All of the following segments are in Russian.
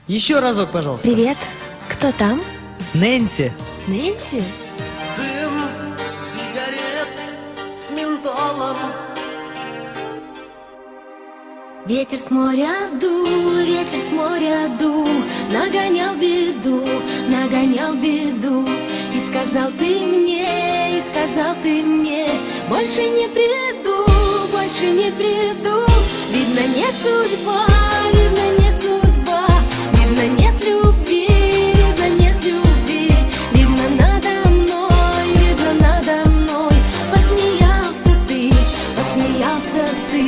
Еще разок, пожалуйста. Привет. Кто там? Нэнси. Нэнси? Дым сигарет с ментолом. Ветер с моря дул, ветер с моря дул, нагонял беду, нагонял беду. И сказал ты мне, больше не приду, больше не приду. Видно, не судьба, видно, не судьба, видно, нет любви, видно, нет любви. Видно, надо мной, посмеялся ты, посмеялся ты.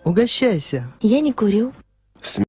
Угощайся. Я не курю.